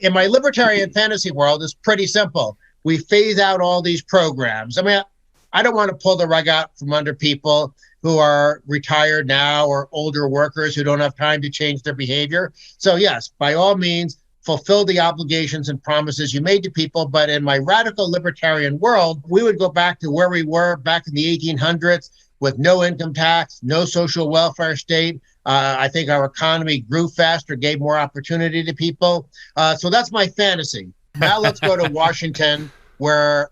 In my libertarian fantasy world, it's pretty simple. We phase out all these programs. I mean, I don't want to pull the rug out from under people who are retired now or older workers who don't have time to change their behavior. So yes, by all means, fulfill the obligations and promises you made to people. But in my radical libertarian world, we would go back to where we were back in the 1800s with no income tax, no social welfare state. I think our economy grew faster, gave more opportunity to people. So that's my fantasy. Now let's go to Washington, where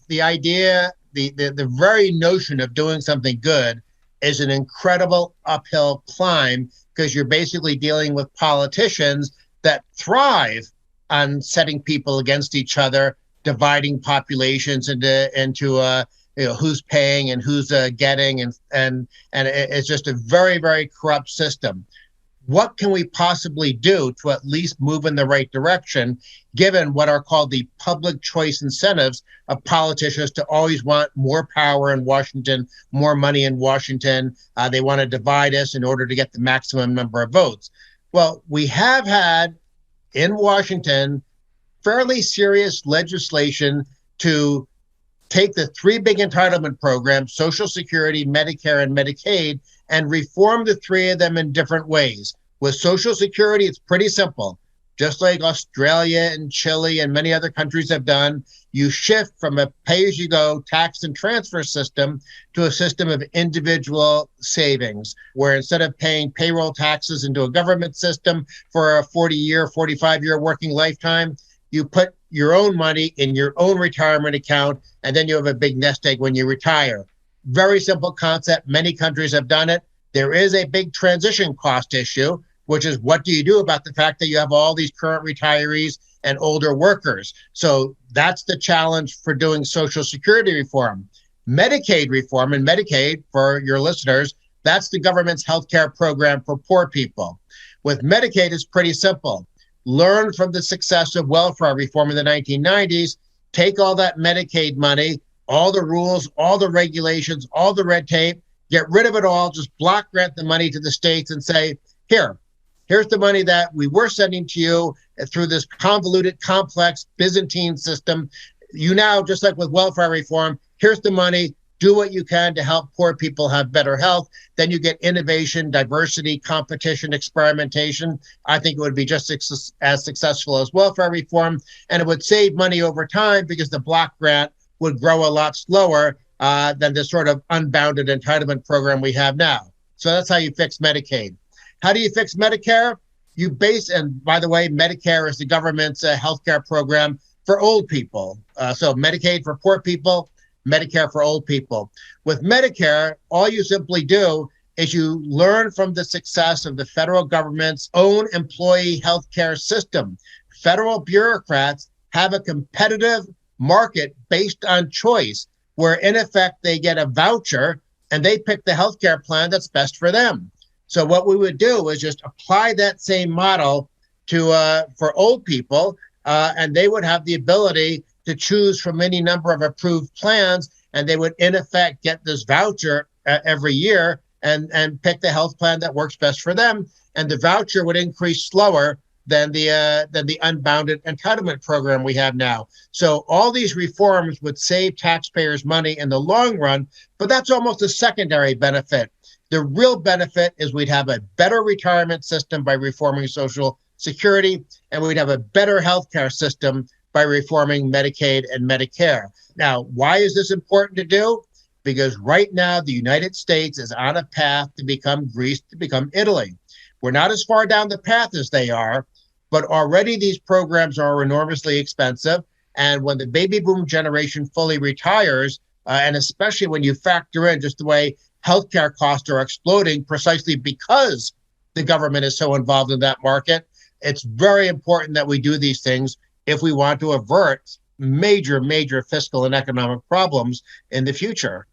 the idea, the very notion of doing something good is an incredible uphill climb, because you're basically dealing with politicians that thrive on setting people against each other, dividing populations into who's paying and who's getting, and it's just a very, very corrupt system. What can we possibly do to at least move in the right direction, given what are called the public choice incentives of politicians to always want more power in Washington, more money in Washington? They want to divide us in order to get the maximum number of votes. Well, we have had in Washington fairly serious legislation to take the three big entitlement programs, Social Security, Medicare, and Medicaid, and reform the three of them in different ways. With Social Security, it's pretty simple. Just like Australia and Chile and many other countries have done, you shift from a pay-as-you-go tax and transfer system to a system of individual savings, where instead of paying payroll taxes into a government system for a 40-year, 45-year working lifetime, you put your own money in your own retirement account, and then you have a big nest egg when you retire. Very simple concept. Many countries have done it. There is a big transition cost issue, which is what do you do about the fact that you have all these current retirees and older workers? So that's the challenge for doing Social Security reform. Medicaid reform, and Medicaid, for your listeners, that's the government's healthcare program for poor people. With Medicaid, it's pretty simple. Learn from the success of welfare reform in the 1990s, take all that Medicaid money, all the rules, all the regulations, all the red tape, get rid of it all, just block grant the money to the states and say, here's the money that we were sending to you through this convoluted, complex Byzantine system. You now, just like with welfare reform, here's the money. Do what you can to help poor people have better health. Then you get innovation, diversity, competition, experimentation. I think it would be just as successful as welfare reform, and it would save money over time because the block grant would grow a lot slower than this sort of unbounded entitlement program we have now. So that's how you fix Medicaid. How do you fix Medicare? And by the way, Medicare is the government's healthcare program for old people. So Medicaid for poor people, Medicare for old people. With Medicare, all you simply do is you learn from the success of the federal government's own employee healthcare system. Federal bureaucrats have a competitive market based on choice, where in effect they get a voucher and they pick the healthcare plan that's best for them. So what we would do is just apply that same model to for old people, and they would have the ability to choose from any number of approved plans, and they would in effect get this voucher every year and pick the health plan that works best for them. And the voucher would increase slower than the unbounded entitlement program we have now. So all these reforms would save taxpayers money in the long run, but that's almost a secondary benefit. The real benefit is we'd have a better retirement system by reforming Social Security, and we'd have a better healthcare system by reforming Medicaid and Medicare. Now, why is this important to do? Because right now, the United States is on a path to become Greece, to become Italy. We're not as far down the path as they are, but already these programs are enormously expensive. And when the baby boom generation fully retires, and especially when you factor in just the way healthcare costs are exploding precisely because the government is so involved in that market, it's very important that we do these things if we want to avert major, major fiscal and economic problems in the future.